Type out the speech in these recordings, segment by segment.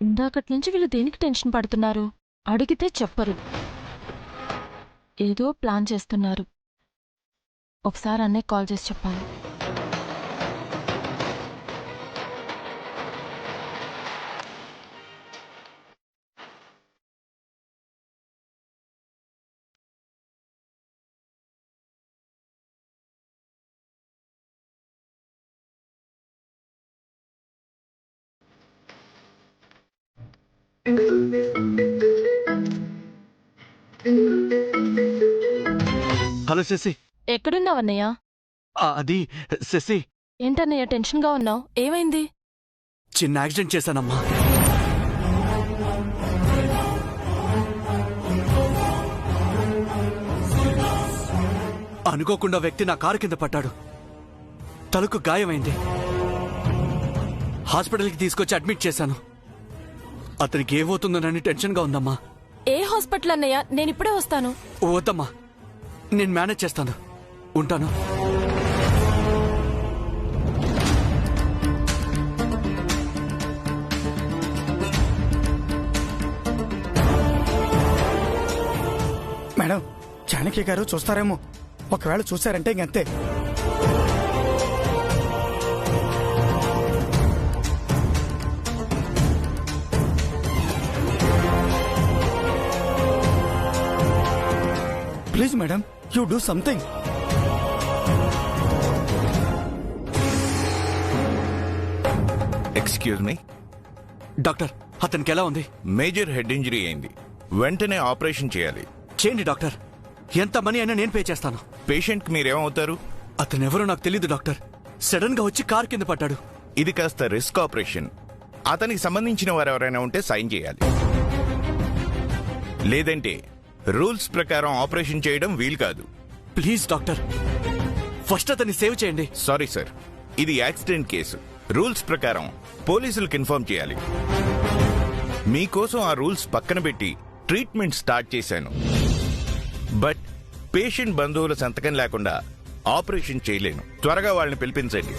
ఇందాకటి నుంచి వీళ్ళు దేనికి టెన్షన్ పడుతున్నారు? అడిగితే చెప్పరు. ఏదో ప్లాన్ చేస్తున్నారు. ఒకసారి అన్నయ్య కాల్ చేసి చెప్పాలి. హలో శశి. ఎక్కడున్నావన్నయ్య? అది శశి. ఏంటన్నయ్య టెన్షన్గా ఉన్నావు? ఏమైంది? చిన్న యాక్సిడెంట్ చేశానమ్మా. అనుకోకుండా వ్యక్తి నా కారు కింద పట్టాడు. తలకు గాయమైంది. హాస్పిటల్కి తీసుకొచ్చి అడ్మిట్ చేశాను. అతనికి ఏమవుతుందోనని టెన్షన్గా ఉందమ్మా. ఏ హాస్పిటల్ అన్నయ్య? నేనిప్పుడే వస్తాను. వద్దమ్మా, నేను మేనేజ్ చేస్తాను. ఉంటాను. మేడం, చాణక్య గారు చూస్తారేమో. ఒకవేళ చూశారంటే ఇంకంతే. Please madam, you do something. Excuse me doctor, అతనికి ఎలా ఉంది? మేజర్ హెడ్ ఇంజరీ అయింది. వెంటనే ఆపరేషన్ చేయాలి. చేయండి డాక్టర్. ఎంత మనీ అయినా నేను పే చేస్తాను. పేషెంట్ కి మీరేమవుతారు? అతనెవరో నాకు తెలీదు డాక్టర్. సడన్ గా వచ్చి కార్ కింద పడ్డాడు. ఇది కాస్త రిస్క్ ఆపరేషన్. అతనికి సంబంధించిన వారెవరైనా ఉంటే సైన్ చేయాలి. లేదంటే రూల్స్ ప్రకారం ఆపరేషన్ చేయడం వీలు కాదు. ప్లీజ్ డాక్టర్, ఫస్ట్ అతన్ని సేవ్ చేయండి. సారీ సార్, ఇది యాక్సిడెంట్ కేసు. రూల్స్ ప్రకారం పోలీసులకు ఇన్ఫార్మ్ చేయాలి. మీకోసం ఆ రూల్స్ పక్కన పెట్టి ట్రీట్మెంట్ స్టార్ట్ చేశాను. బట్ పేషెంట్ బంధువుల సంతకం లేకుండా ఆపరేషన్ చేయలేను. త్వరగా వాళ్ళని పిలిపించండి.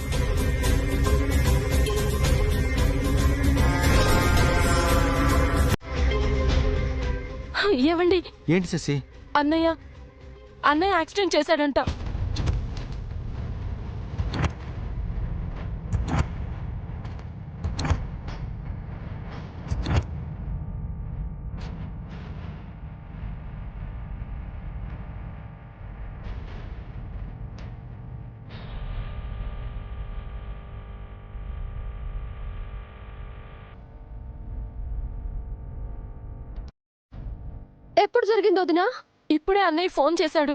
ఏవండి? ఏంటి శశి? అన్నయ్య యాక్సిడెంట్ చేశాడంట. ఎప్పుడు జరిగింది వదినా? ఇప్పుడే అన్నయ్య ఫోన్ చేశాడు.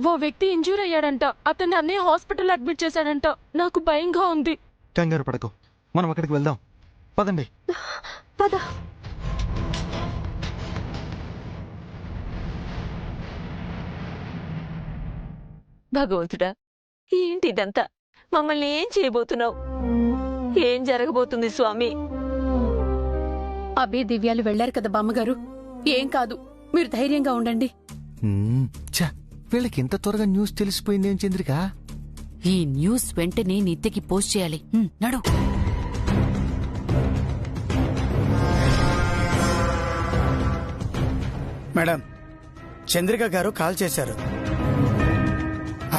ఓ వ్యక్తి ఇంజూర్ అయ్యాడంట. అతన్ని అన్నయ్య హాస్పిటల్ అడ్మిట్ చేశాడంట. నాకు భయంగా ఉంది. కంగారు పడకు, మనం అక్కడికి వెళ్దాం. పదండి. పద. భగవంతుడా, ఏంటి ఇదంతా? మమ్మల్ని ఏం చేయబోతున్నావు? ఏం జరగబోతుంది స్వామి? అబ్బే, దివ్యాలు వెళ్లారు కదా బామ్మగారు. ఏం కాదు, మీరు ధైర్యంగా ఉండండి. వీళ్ళకి ఇంత త్వరగా న్యూస్ తెలిసిపోయిందేం చంద్రిక? ఈ న్యూస్ వెంటనే నిత్యకి పోస్ట్ చేయాలి. నడు. మేడం, చంద్రిక గారు కాల్ చేశారు.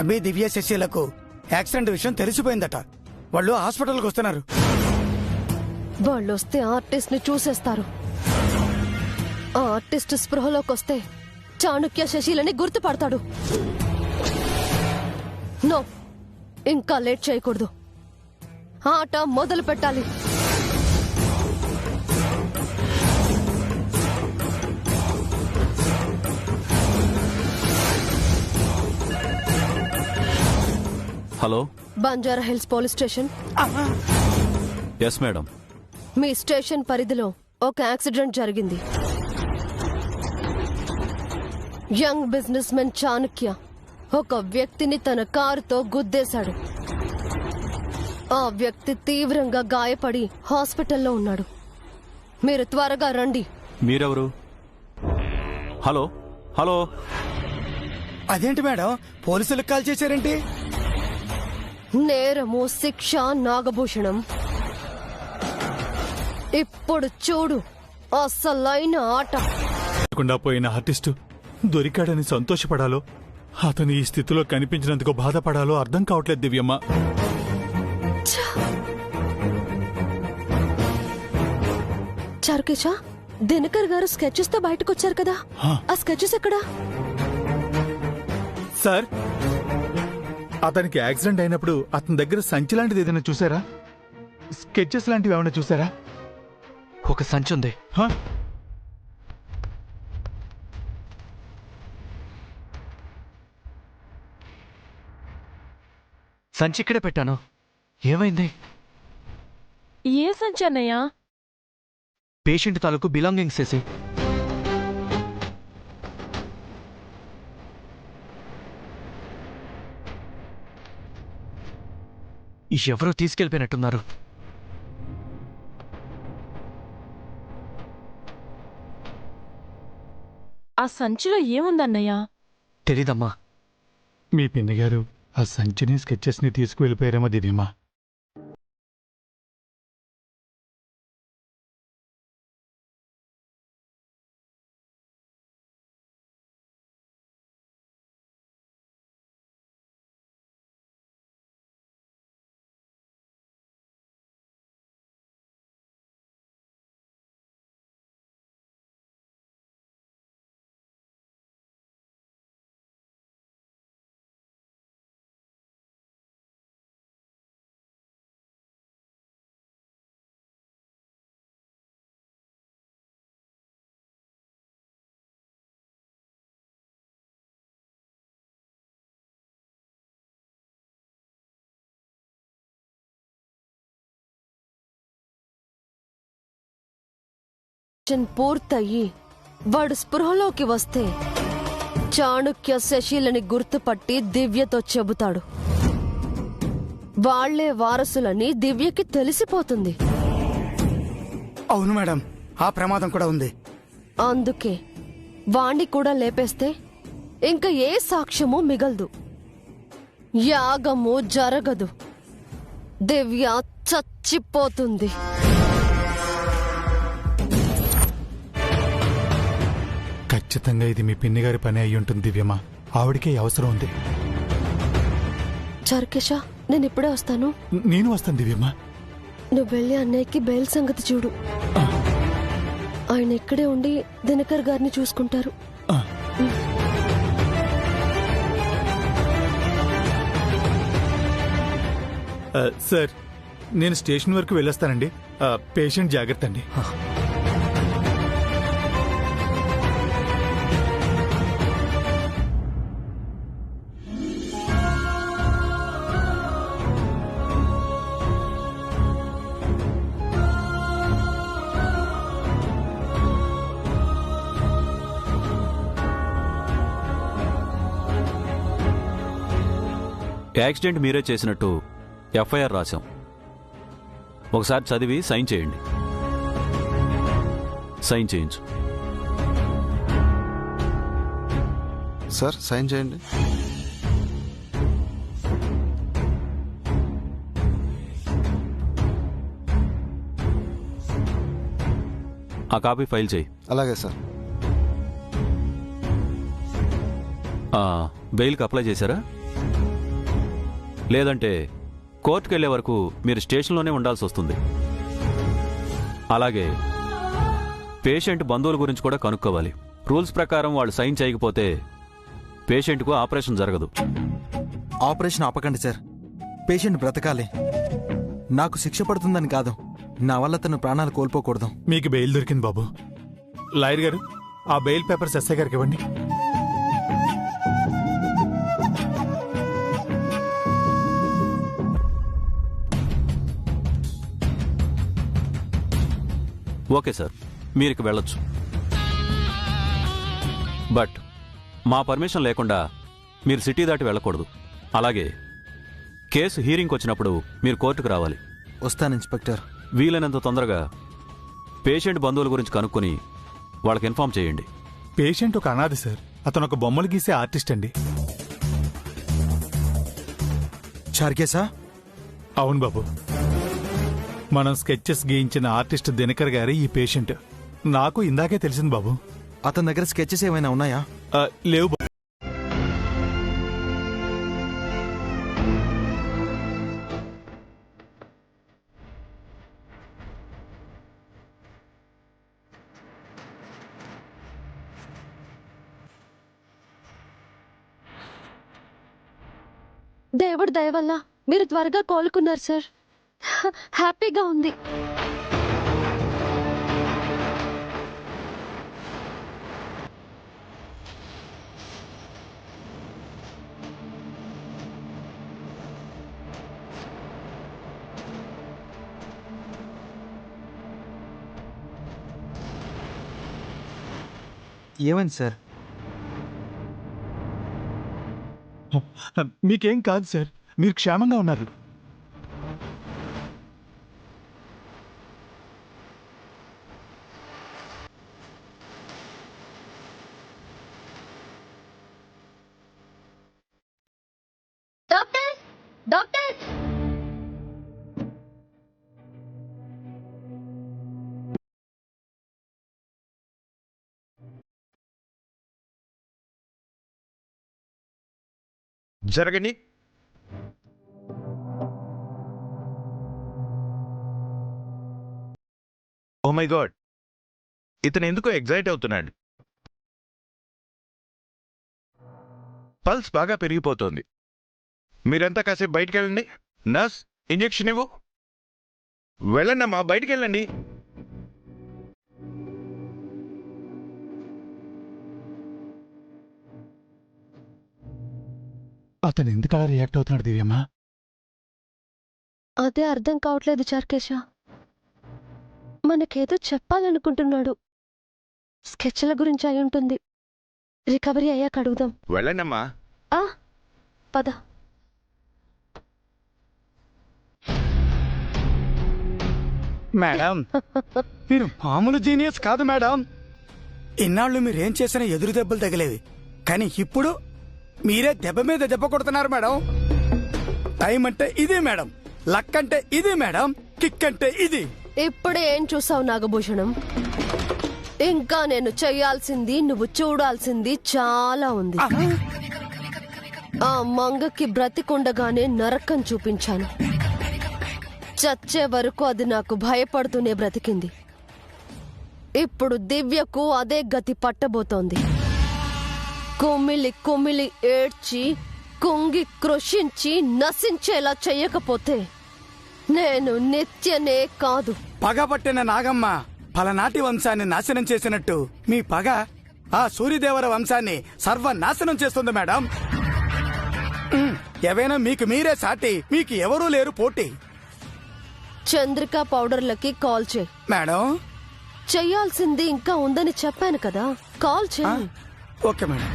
అభి, దివ్య, శశిలకు యాక్సిడెంట్ విషయం తెలిసిపోయిందట. వాళ్ళు హాస్పిటల్కి వస్తున్నారు. వాళ్ళొస్తే ఆర్టిస్ట్ ని చూసేస్తారు. ఆ ఆర్టిస్ట్ స్పృహలోకి వస్తే చాణక్య శశిలని గుర్తుపడతాడు. నో, ఇంకా లేట్ చేయకూడదు. ఆట మొదలు పెట్టాలి. Hello, Banjara Hills police station. Yes madam. మీ స్టేషన్ పరిధిలో ఒక యాక్సిడెంట్ జరిగింది. యంగ్ బిజినెస్ మెన్ చాణక్య ఒక వ్యక్తిని తన కారుతో గుద్దేశాడు. ఆ వ్యక్తి తీవ్రంగా గాయపడి హాస్పిటల్లో ఉన్నాడు. మీరు త్వరగా రండి. మీరెవరు? Hello hello. అదేంటి మేడం, పోలీసులకు కాల్ చేశారేంటి? నేరము, శిక్ష, నాగభూషణం. ఇప్పుడు చూడు అసలైన ఆట. లేకుండా పోయిన ఆర్టిస్టు దొరికాడని సంతోషపడాలో అతను ఈ స్థితిలో కనిపించినందుకు బాధపడాలో అర్థం కావట్లేదు దివ్యమ్మ. చారుకేశ, దినకర్ గారు స్కెచెస్ తో బయటకు వచ్చారు కదా, ఆ స్కెచెస్ ఎక్కడా? సార్, అతనికి యాక్సిడెంట్ అయినప్పుడు అతని దగ్గర సంచి లాంటిది ఏదైనా చూసారా? స్కెచెస్ లాంటివి ఏమైనా చూసారా? ఒక సంచి ఉంది. సంచి ఇక్కడే పెట్టాను. ఏమైంది? ఏ సంచి అన్నయ్య? పేషెంట్ తాలూకు బిలాంగింగ్స్ వేసి. ఎవరో తీసుకెళ్ళిపోయినట్టున్నారు. ఆ సంచిలో ఏముందన్నయ్య? తెలీదమ్మా. మీ పిన్ని గారు ఆ సంచిని స్కెచెస్ ని తీసుకువెళ్ళిపోయారేమో దివ్యమ్మ. పూర్తయి వాడు స్పృహలోకి వస్తే చాణుక్య శశిలని గుర్తుపట్టి దివ్యతో చెబుతాడు. వాళ్లే వారసులని దివ్యకి తెలిసిపోతుంది. అవును మేడం, ఆ ప్రమాదం కూడా ఉంది. అందుకే వాణ్ణి కూడా లేపేస్తే ఇంకా ఏ సాక్ష్యమూ మిగలదు, యాగము జరగదు, దివ్య చచ్చిపోతుంది. ఖచ్చితంగా ఇది మీ పిన్ని గారి పని అయి ఉంటుంది దివ్యమ్మ. ఆవిడకే అవసరం ఉంది. చారుకేశ, నేను ఇప్పుడే వస్తాను. నేను వస్తాను దివ్యమ్మ. నువ్వు వెళ్ళి అన్నయ్యకి బెయిల్ సంగతి చూడు. ఆయన ఇక్కడే ఉండి దినకర్ గారిని చూసుకుంటారు. సార్, నేను స్టేషన్ వరకు వెళ్ళొస్తానండి. పేషెంట్ జాగ్రత్త అండి. యాక్సిడెంట్ మీరే చేసినట్టు ఎఫ్ఐఆర్ రాశాం. ఒకసారి చదివి సైన్ చేయండి. సైన్ చేయించు. సార్, సైన్ చేయండి. ఆ కాపీ ఫైల్ చేయి. అలాగే సార్. బెయిల్కి అప్లై చేశారా? లేదంటే కోర్టుకు వెళ్లే వరకు మీరు స్టేషన్లోనే ఉండాల్సి వస్తుంది. అలాగే పేషెంట్ బంధువుల గురించి కూడా కనుక్కోవాలి. రూల్స్ ప్రకారం వాళ్ళు సైన్ చేయకపోతే పేషెంట్కు ఆపరేషన్ జరగదు. ఆపరేషన్ ఆపకండి సార్. పేషెంట్ బ్రతకాలి. నాకు శిక్ష పడుతుందని కాదు, నా వల్ల తను ప్రాణాలు కోల్పోకూడదు. మీకు బెయిల్ దొరికింది బాబు. లాయర్ గారు, ఆ బెయిల్ పేపర్స్ ఎస్ఐ గారికి ఇవ్వండి. ఓకే సార్, మీరికి వెళ్ళొచ్చు. బట్ మా పర్మిషన్ లేకుండా మీరు సిటీ దాటి వెళ్ళకూడదు. అలాగే కేసు హీరింగ్కి వచ్చినప్పుడు మీరు కోర్టుకు రావాలి. వస్తాను ఇన్స్పెక్టర్. వీలైనంత తొందరగా పేషెంట్ బంధువుల గురించి కనుక్కొని వాళ్ళకి ఇన్ఫార్మ్ చేయండి. పేషెంట్ ఒక అనాథ సార్. అతను ఒక బొమ్మలు గీసే ఆర్టిస్ట్ అండి. చారుకేశ? అవును బాబు. మనం స్కెచెస్ గీయించిన ఆర్టిస్ట్ దినకర్ గారి ఈ పేషెంట్. నాకు ఇందాకే తెలిసింది బాబు. అతని దగ్గర స్కెచెస్ ఏమైనా ఉన్నాయా? లేవు బాబు. దేవుడి దయ వల్ల మీరు త్వరగా కోలుకున్నారు సార్. హ్యాపీగా ఉంది. ఏమైంది సార్? మీకేం కాదు సార్, మీరు క్షేమంగా ఉన్నారు. డాక్టర్, డాక్టర్, జరగని. ఓ మై గాడ్, ఇతను ఎందుకో ఎగ్జైట్ అవుతున్నాడు. పల్స్ బాగా పెరిగిపోతోంది. మీరంతా కాసేపు బయటికి వెళ్ళండి. నర్స్, ఇంజెక్షన్ ఇవ్వు. వెళ్ళండమ్మా, బయటికి వెళ్ళండి. అతను ఎందుకలా రియాక్ట్ అవుతున్నాడు దివ్యమ్మ? అదే అర్థం కావట్లేదు చార్కేశ. మనకేదో చెప్పాలనుకుంటున్నాడు. స్కెచ్ల గురించి అయి ఉంటుంది. రికవరీ అయ్యాక అడుగుదాం. వెళ్ళండమ్మా. పద. మేడం, మీరు మామూలు జీనియస్ కాదు మేడం. ఇన్నాళ్ళు మీరేం చేసినా ఎదురు దెబ్బలు తగిలేవి, కానీ ఇప్పుడు మీరే దెబ్బ మీద దెబ్బ కొడుతున్నారు మేడం. టైం అంటే ఇది మేడం, లక్ అంటే ఇది మేడం, కిక్ అంటే ఇది. ఇప్పుడే ఏం చూసావు నాగభూషణం? ఇంకా నేను చెయ్యాల్సింది, నువ్వు చూడాల్సింది చాలా ఉంది. ఆ మంగకి బ్రతికుండగానే నరకం చూపించాను. చచ్చే వరకు అది నాకు భయపడుతూనే బ్రతికింది. ఇప్పుడు దివ్యకు అదే గతి పట్టబోతోంది. కుమిలి కుమిలి ఏడ్చి కుంగి కృషించి నశించేలా చెయ్యకపోతే నేను నిత్యనే కాదు. పగబట్టిన నాగమ్మ పలనాటి వంశాన్ని నాశనం చేసినట్టు మీ పగ ఆ సూర్యదేవర వంశాన్ని సర్వనాశనం చేస్తుంది మేడం. ఏవైనా మీకు మీరే సాటి, మీకు ఎవరూ లేరు పోటీ. చంద్రిక పౌడర్లకి కాల్ చేయి. మేడం, చెయ్యాల్సింది ఇంకా ఉందని చెప్పాను కదా, కాల్ చేయి. Okay madam.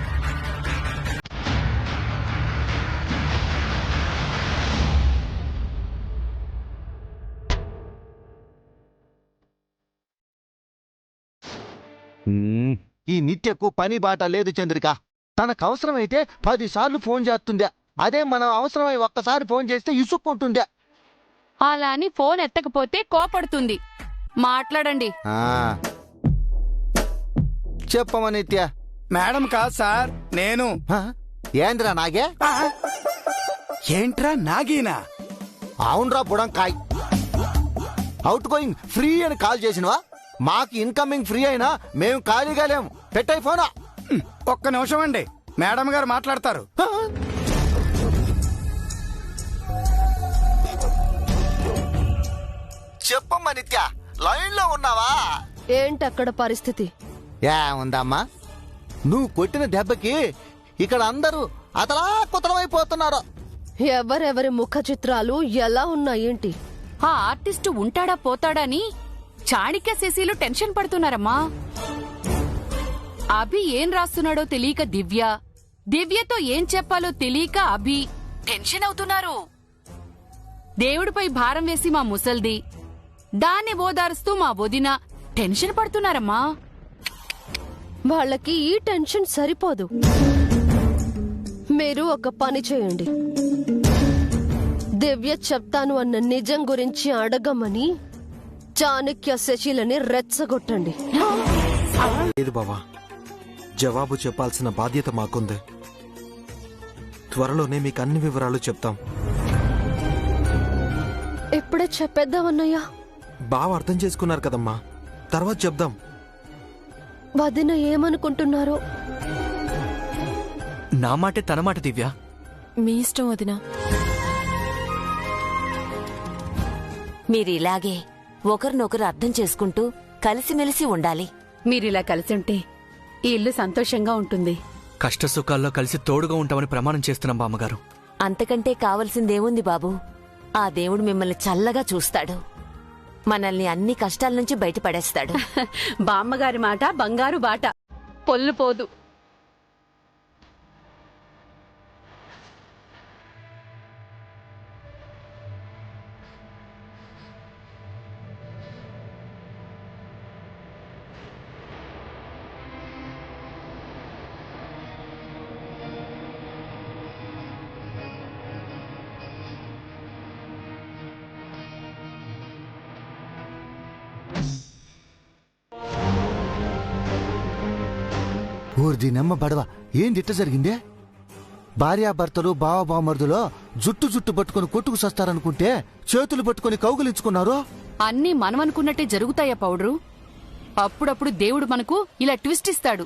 ఈ నిత్యకు పని బాట లేదు చంద్రిక. తనకు అవసరమైతే 10 సార్లు ఫోన్ చేస్తుందే. అదే మనం అవసరమై ఒక్కసారి ఫోన్ చేస్తే ఇసుక్కుంటుందే. అలా అని ఫోన్ ఎత్తకపోతే కోపడుతుంది. మాట్లాడండి. చెప్పమ నిత్య. మేడం కాదు సార్, నేను. ఏంద్రా నాగే? ఏంట్రా నాగీనా? అవునరా బుడంకాయ్. అవుట్ గోయింగ్ ఫ్రీ అని కాల్ చేసినవా? మాకు ఇన్కమింగ్ ఫ్రీ అయినా మేము ఖాళీగా లేము. పెట్టాయి ఫోనా. ఒక్క నిమిషం అండి, మేడం గారు మాట్లాడతారు. చెప్పమ్మా నిత్య, లైన్ లో ఉన్నావా? ఏంటక్కడ పరిస్థితి? ఉందమ్మా, నువ్వు కొట్టిన దెబ్బకి ఇక్కడ అందరూ అతలా కుతలమైపోతున్నారు. ఎవరెవరి ముఖ చిత్రాలు ఎలా ఉన్నాయేంటి? ఆ ఆర్టిస్టు ఉంటాడా పోతాడని చాణిక్య శశిలు టెన్షన్ పడుతున్నారమ్మా. అభి ఏం రాస్తున్నాడో తెలియక దివ్య, దివ్యతో ఏం చెప్పాలో తెలియక అభి టెన్షన్ అవుతున్నారు. దేవుడిపై భారం వేసి మా ముసల్ది, దాన్ని ఓదారుస్తూ మా వదిన టెన్షన్ పడుతున్నారమ్మా. వాళ్ళకి ఈ టెన్షన్ సరిపోదు. మీరు ఒక పని చేయండి, దివ్య చెప్తాను అన్న నిజం గురించి అడగమని చాణక్య శశిలని రెచ్చగొట్టండి. లేదు బావా, జవాబు చెప్పాల్సిన బాధ్యత మాకుంది. త్వరలోనే మీకు అన్ని వివరాలు చెప్తాం. ఇప్పుడే చెప్పేద్దామన్నయ్యా. బావ అర్థం చేసుకున్నారు కదమ్మా, తర్వాత చెప్దాం. వదిన ఏమనుకుంటున్నారో. నా మాటే తన మాట దివ్య. మీ ఇష్టం వదినా. మీరిలాగే ఒకరినొకరు అర్థం చేసుకుంటూ కలిసిమెలిసి ఉండాలి. మీరిలా కలిసి ఉంటే ఈ ఇల్లు సంతోషంగా ఉంటుంది. కష్ట సుఖాల్లో కలిసి తోడుగా ఉంటామని ప్రమాణం చేస్తున్నాం బామ్మగారు. అంతకంటే కావలసిందేముంది బాబు? ఆ దేవుడు మిమ్మల్ని చల్లగా చూస్తాడు, మనల్ని అన్ని కష్టాల నుంచి బయటపడేస్తాడు. బామ్మగారి మాట బంగారు బాట, పొల్లు పోదు. ఊరిదినమ్మ బడవ, ఏం దిట్ట జరిగిందే? భార్యాభర్తలు బావబామర్దులో జుట్టు పట్టుకుని కొట్టుకు సస్తారనుకుంటే చేతులు పట్టుకుని కౌగులించుకున్నారు. అన్నీ మనమనుకున్నట్టే జరుగుతాయా పౌడరు? అప్పుడప్పుడు దేవుడు మనకు ఇలా ట్విస్ట్ ఇస్తాడు.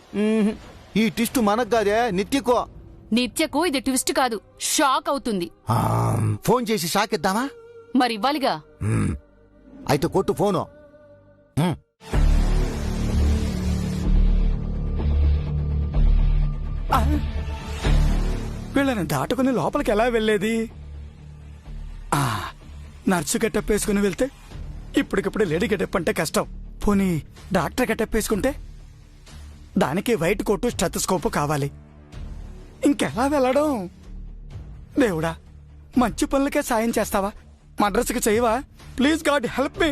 ఈ టిస్టు మనకు కాదే, నిత్యకో. నిత్యకు ఇది ట్విస్ట్ కాదు, షాక్ అవుతుంది. ఫోన్ చేసి షాక్ ఇద్దామా? మరి ఇవ్వాలిగా. అయితే కొట్టు ఫోను. వీళ్ళని దాటుకుని లోపలికి ఎలా వెళ్ళేది? నర్సు గెటప్ వేసుకుని వెళ్తే ఇప్పటికిప్పుడు లేడీ గెటప్ అంటే కష్టం. పోనీ డాక్టర్ గెటప్ వేసుకుంటే దానికి వైట్ కోటు స్టెతస్కోప్ కావాలి. ఇంకెలా వెళ్ళడం? దేవుడా, మంచి పనులకే సాయం చేస్తావా? మద్రసుకి చేయవా? Please god help me,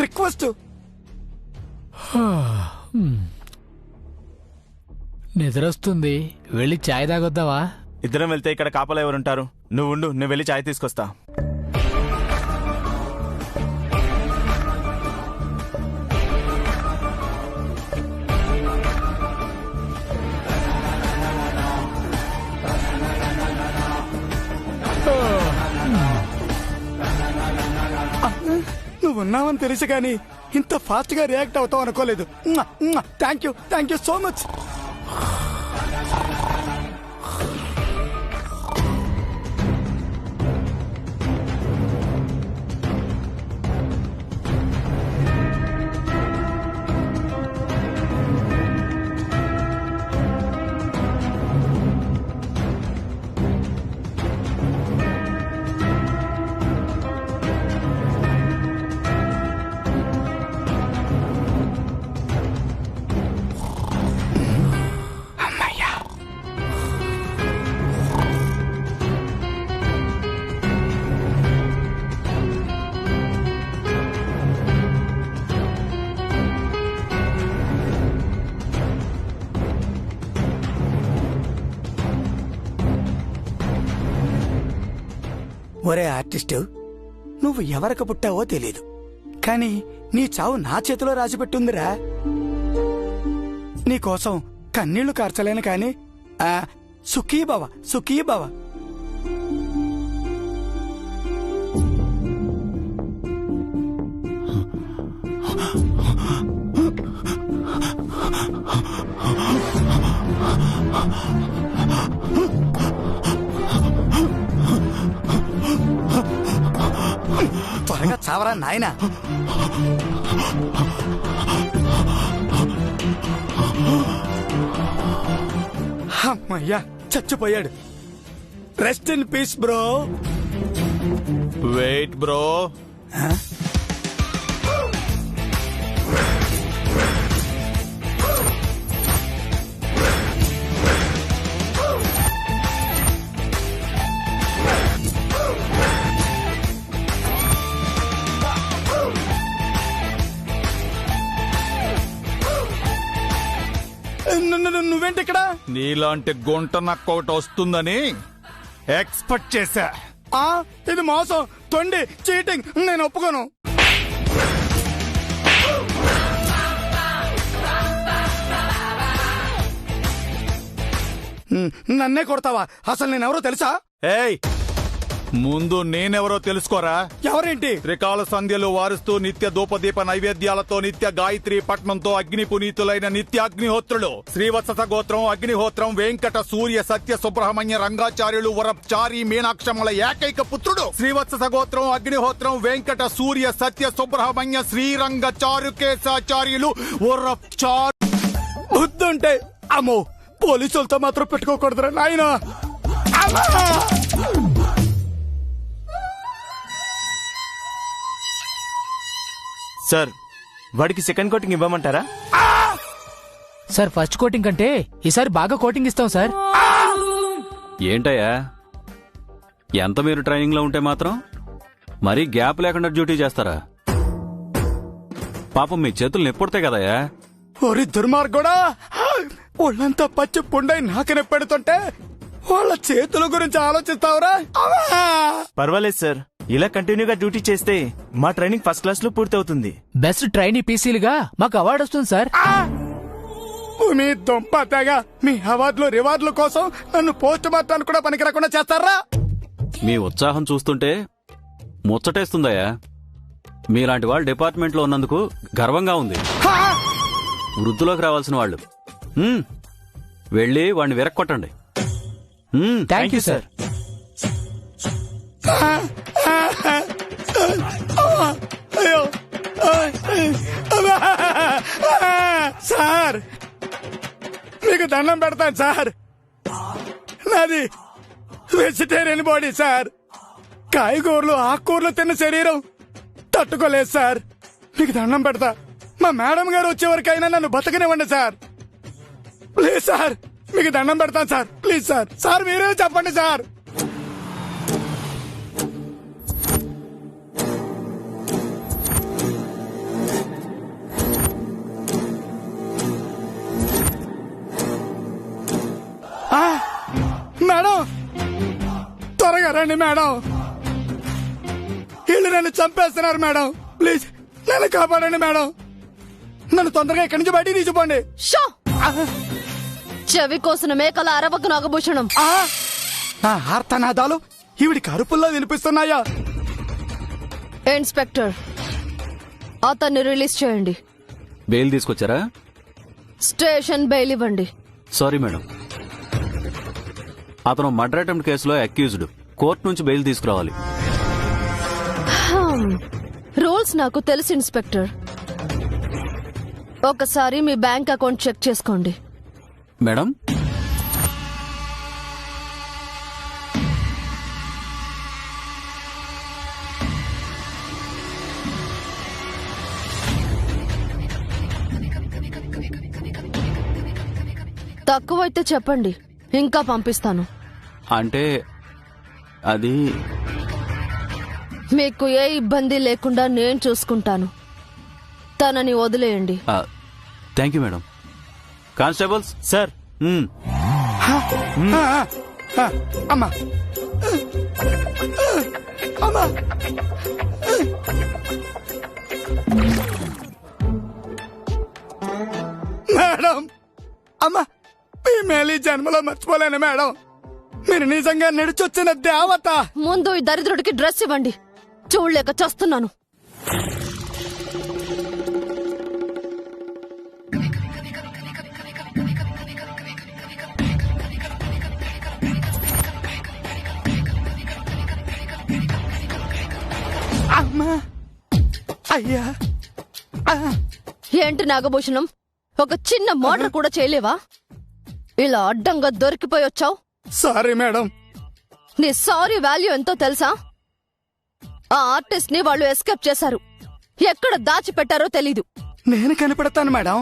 request. నిద్రొస్తుంది, వెళ్ళి చాయ్ తాగొద్దావా? ఇద్దరం వెళ్తే ఇక్కడ కాపలా ఎవరుంటారు? నువ్వు ఉండు, నేను వెళ్ళి చాయ్ తీసుకొస్తా. నువ్వు ఉన్నావని తెలుసు కానీ ఇంత ఫాస్ట్ గా రియాక్ట్ అవుతావు అనుకోలేదు. Thank you so much. ఒరే ఆర్టిస్టు, నువ్వు ఎవరికి పుట్టావో తెలీదు, కానీ నీ చావు నా చేతిలో రాసిపెట్టుందిరా. నీకోసం కన్నీళ్లు కార్చలేను కాని సుఖీ భవ. త్వరగా చావరా నాయనా. అమ్మయ్యా, చచ్చిపోయాడు. Rest in peace bro. Wait bro. నువ్వేంటి ఇక్కడ? నీలాంటి గుంట నక్కొకటి వస్తుందని ఎక్స్పెక్ట్ చేశా. ఇది మోసం, తొండి, చీటింగ్. నేను ఒప్పుకోను. నన్నే కొడతావా? అసలు నేనెవరో తెలుసా? ఏయ్, ముందు నేనెవరో తెలుసుకోరా. ఎవరేంటి? త్రికాల సంధ్యలు వారుస్తూ నిత్య ధూపదీప నైవేద్యాలతో నిత్య గాయత్రి పట్నంతో అగ్ని పునీతులైన నిత్యాగ్నిహోత్రులు శ్రీవత్స గోత్రం అగ్నిహోత్రం వెంకట సూర్య సత్య సుబ్రహ్మణ్య రంగాచార్యులు వరప్చారి మీనాక్షముల ఏకైక పుత్రుడు. శ్రీవత్స గోత్రం అగ్నిహోత్రం వెంకట సూర్య సత్య సుబ్రహ్మణ్య శ్రీరంగచారుకేశాచార్యులు వరప్చారు. బుద్ధుంటే అమ్మో, పోలీసులతో మాత్రం పెట్టుకోకూడదురా నాయనా. సార్, వాడికి సెకండ్ కోటింగ్ ఇవ్వమంటారా? సార్, ఫస్ట్ కోటింగ్ కంటే ఈసారి బాగా కోటింగ్ ఇస్తాం సార్. ఏంటయ్యా, ఎంత మీరు ట్రైనింగ్లో ఉంటే మాత్రం మరీ గ్యాప్ లేకుండా డ్యూటీ చేస్తారా? పాపం మీ చేతులు నొప్పుడతాయి కదయ్యా. ఒరి దుర్మార్గుడా, ఒళ్ళంతా పచ్చి పుండై నాకనే పెడుతుంటే వాళ్ళ చేతుల గురించి ఆలోచిస్తావురా? పర్వాలేదు సార్, ఇలా కంటిన్యూగా డ్యూటీ చేస్తే మా ట్రైనింగ్ ఫస్ట్ క్లాస్ లో పూర్తవుతుంది. బెస్ట్ ట్రైనీ పీసీలుగా మాకు అవార్డు వస్తుంది సార్. మీ దొంప తెగ మీ అవార్డులు రివార్డుల కోసం నన్ను పోస్ట్ మార్టాన్ని కూడా పనికిరాకుండా చేస్తారా? మీ ఉత్సాహం చూస్తుంటే ముచ్చటేస్తుందయ్యా. మీలాంటి వాళ్ళు డిపార్ట్మెంట్లో ఉన్నందుకు గర్వంగా ఉంది. వృద్ధిలోకి రావాల్సిన వాళ్ళు. వెళ్ళి వాడిని విరక్కొట్టండి. Thank you sir. అయ్యో సార్, మీకు దండం పెడతాను సార్. నాది వెజిటేరియన్ బాడీ సార్. కాయగూరలు ఆకుకూరలు తిన్న శరీరం తట్టుకోలేదు సార్. మీకు దండం పెడతా, మా మేడం గారు వచ్చే వరకైనా నన్ను బతకనివ్వండి సార్. ప్లీజ్ సార్, మీకు దండం పెడతాను సార్. Please sir. సార్ మీరే చెప్పండి సార్. మేడం, త్వరగా రండి మేడం. వీళ్ళు నన్ను చంపేస్తున్నారు మేడం. ప్లీజ్ నన్ను కాపాడండి మేడం. నన్ను తొందరగా ఇక్కడి నుంచి బయటికి తీసుకోండి. చెవి కోసిన మేకల అరవకు నాగభూషణం. నా ఆర్తనాదాలు ఈవిడికి అరుపుల్లో వినిపిస్తున్నాయా? ఇన్స్పెక్టర్, అతన్ని రిలీజ్ చేయండి. బెయిల్ తీసుకొచ్చారా? స్టేషన్ బెయిల్ ఇవ్వండి. సారీ మేడం, అతను మర్డర్ అటెంప్ట్ కేసులో అక్యూజ్డ్. కోర్టు నుంచి బెయిల్ తీసుకురావాలి. రూల్స్ నాకు తెలుసు ఇన్స్పెక్టర్. ఒకసారి మీ బ్యాంక్ అకౌంట్ చెక్ చేసుకోండి. మేడం, తక్కువైతే చెప్పండి, ఇంకా పంపిస్తాను. అంటే అది మీకు ఏ ఇబ్బంది లేకుండా నేను చూసుకుంటాను. తనని వదిలేయండి. Thank you madam. Constables sir. అమ్మా అమ్మా, మేడం, అమ్మా, మీ మేలు ఈ జన్మలో మర్చిపోలేను మేడం. మీరు నిజంగా నడిచొచ్చిన దేవత. ముందు ఈ దరిద్రుడికి డ్రెస్ ఇవ్వండి, చూడలేక చస్తున్నాను. అమ్మా, అయ్యా. ఏంటి నాగభూషణం, ఒక చిన్న మర్డర్ కూడా చేయలేవా? ఇలా అడ్డంగా దొరికిపోయి వచ్చావు. Sorry madam. నీ సారీ వాల్యూ ఎంతో తెలుసా? ఆ ఆర్టిస్ట్ ని వాళ్ళు ఎస్కేప్ చేశారు. ఎక్కడ దాచిపెట్టారో తెలీదు. నేను కనిపెడతాను మేడం.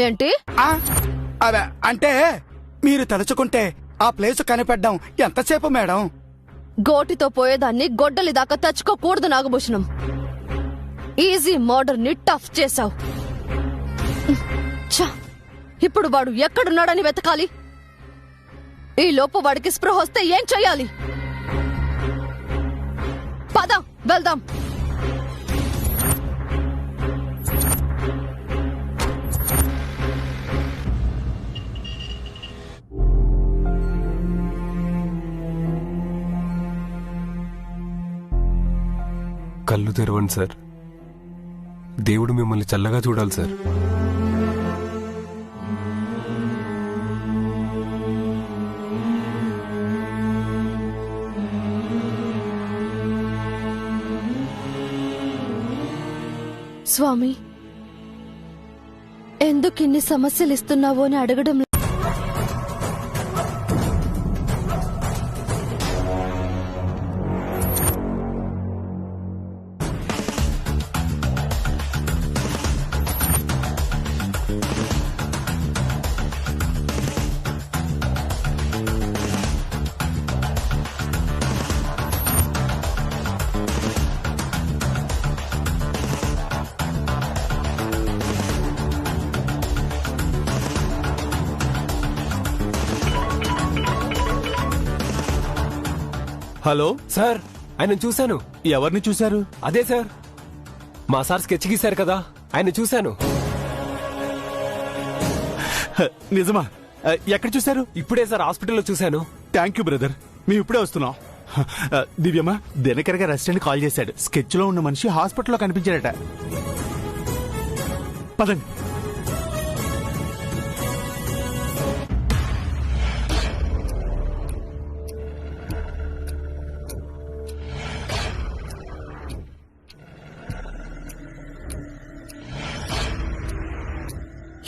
ఏంటి? అదే అంటే మీరు తలుచుకుంటే ఆ ప్లేస్ కనిపెట్టడం ఎంతసేపు మేడం? గోటితో పోయేదాన్ని గొడ్డలి దాకా తెచ్చుకోకూడదు నాగభూషణం. ఈజీ మర్డర్ ని టఫ్ చేశావు. ఇప్పుడు వాడు ఎక్కడున్నాడని వెతకాలి. ఈ లోపు వాడికి స్పృహ వస్తే ఏం చెయ్యాలి? వెళ్దాం. కళ్ళు తెరవండి సార్. దేవుడు మిమ్మల్ని చల్లగా చూడాలి సార్. స్వామి, ఎందుకు ఇన్ని సమస్యలు ఇస్తున్నావో అని అడగడం. హలో సార్, ఆయన చూశాను. ఎవరిని చూశారు? అదే సార్, మా సార్ స్కెచ్ గీశారు కదా, ఆయన చూశాను. నిజమా? ఎక్కడ చూశారు? ఇప్పుడే సార్, హాస్పిటల్లో చూశాను. థ్యాంక్ యూ బ్రదర్, మేము ఇప్పుడే వస్తున్నాం. దివ్యమ్మ, దినకరగా రెస్టారెంట్ కాల్ చేశాడు. స్కెచ్ లో ఉన్న మనిషి హాస్పిటల్లో కనిపించాడట. పదండి.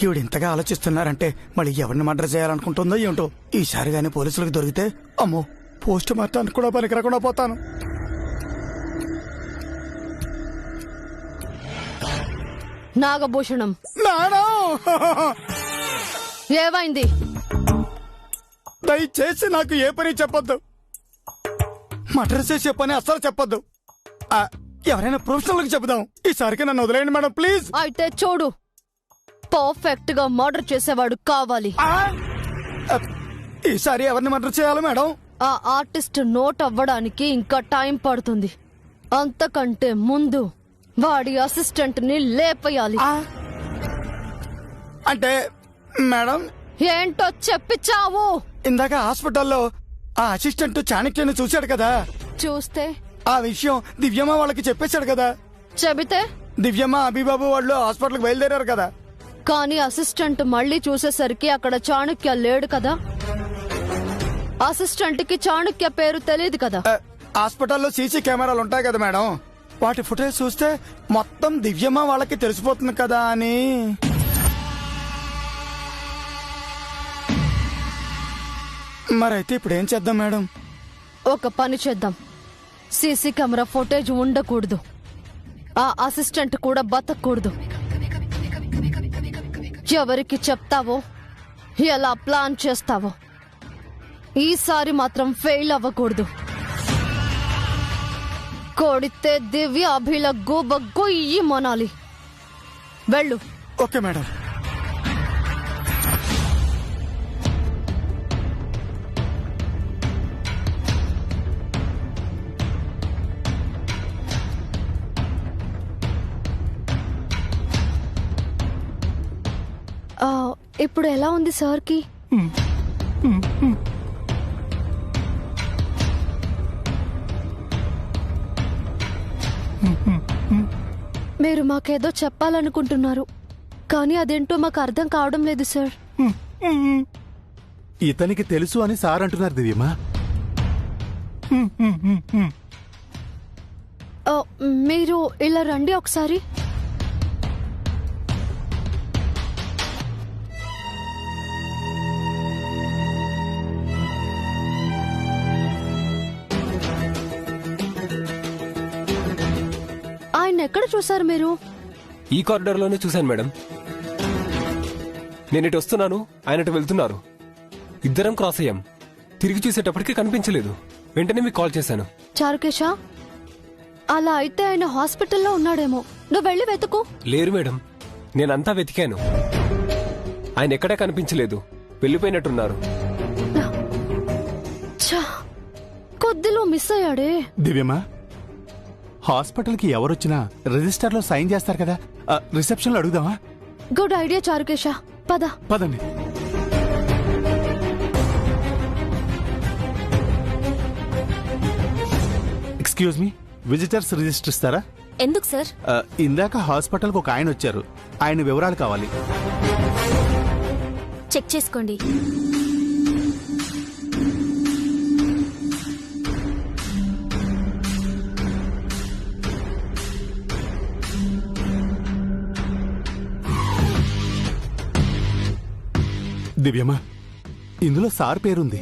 ఈవిడ ఇంతగా ఆలోచిస్తున్నారంటే మళ్ళీ ఎవరిని మర్డర్ చేయాలనుకుంటుందో ఏమిటో. ఈసారి గానీ పోలీసులకు దొరికితే అమ్మో, పోస్ట్ మార్టానికి కూడా పనికి రాకుండా పోతాను. నాగభూషణం, ఏమైంది? దయచేసి నాకు ఏ పని చెప్పొద్దు. మర్డర్ చేసే పని అస్సలు చెప్పొద్దు. ఎవరైనా ప్రొఫెషనల్కి చెబుదాం. ఈసారికి నన్ను వదిలేయండి మేడం, ప్లీజ్. అయితే చూడు, పర్ఫెక్ట్ గా మర్డర్ చేసేవాడు కావాలి. ఈసారి ఎవరిని మర్డర్ చేయాలి మేడం? ఆ ఆర్టిస్ట్ నోట్ అవ్వడానికి ఇంకా టైం పడుతుంది. అంతకంటే ముందు వాడి అసిస్టెంట్ ని లేపేయాలి. అంటే మేడం ఏంటో చెప్పిచ్చావు. ఇందాక హాస్పిటల్లో ఆ అసిస్టెంట్ చాణక్యని చూశాడు కదా. చూస్తే ఆ విషయం దివ్యమ్మ వాళ్ళకి చెప్పేశాడు కదా. చెబితే దివ్యమ్మ, అభిబాబు వాళ్ళు హాస్పిటల్కి బయలుదేరారు కదా. కానీ అసిస్టెంట్ మళ్ళీ చూసేసరికి అక్కడ చాణక్య లేడు కదా. అసిస్టెంట్ కి చాణక్య పేరు తెలియదు కదా. హాస్పిటల్లో సీసీ కెమెరాలు ఉంటాయి కదా మేడం, వాటి ఫుటేజ్ చూస్తే మొత్తం దివ్యమ్మ వాళ్ళకి తెలిసిపోతుంది కదా అని. మరైతే ఇప్పుడు ఏం చేద్దాం మేడం? ఒక పని చేద్దాం, సీసీ కెమెరా ఫుటేజ్ ఉండకూడదు, ఆ అసిస్టెంట్ కూడా బతకూడదు. ఎవరికి చెప్తావో, ఎలా ప్లాన్ చేస్తావో, ఈసారి మాత్రం ఫెయిల్ అవ్వకూడదు. కొడితే దివ్య అభిల గూబ గొయ్యి మొనాలి. వెళ్ళు. Okay madam. ఇప్పుడు ఎలా ఉంది సార్కి? మీరు మాకేదో చెప్పాలనుకుంటున్నారు, కానీ అదేంటో మాకు అర్థం కావడం లేదు సార్. ఇతనికి తెలుసు అని సార్ అంటున్నారు దివ్యమ్మా. మీరు ఇలా రండి ఒకసారి. ఆయన ఎక్కడ చూసారు మీరు? ఈ కారిడార్ లోనే చూశాను మేడం. నేను ఇటు వస్తున్నాను, ఆయన ఇటు వెళ్తున్నారు. ఇద్దరం క్రాస్ అయ్యాం. తిరిగి చూసేటప్పటికి కనిపించలేదు. వెంటనే మీకు కాల్ చేశాను. చారుకేశ, అలా అయితే ఆయన హాస్పిటల్లో ఉన్నాడేమో. నువ్వు వెళ్ళి వెతుకు. లేరు మేడం, నేనంతా వెతికాను. ఆయన ఎక్కడా కనిపించలేదు. వెళ్ళిపోయినట్టున్నారు. కొద్దిలో మిస్ అయ్యాడే. దివ్యమ్మా, హాస్పిటల్కి ఎవరొచ్చినా రిజిస్టర్లో సైన్ చేస్తారు కదా, రిసెప్షన్లో అడుగుదామా? గుడ్ ఐడియా చారుకేశ, పద. పదండి. ఎక్స్క్యూజ్ మీ, విజిటర్స్ రిజిస్టర్ ఇస్తారా? ఎందుకు సార్? ఇందాక హాస్పిటల్కి ఒక ఆయన వచ్చారు, ఆయన వివరాలు కావాలి. చెక్ చేసుకోండి. దివ్యమ్మ, ఇందులో సార్ పేరుంది.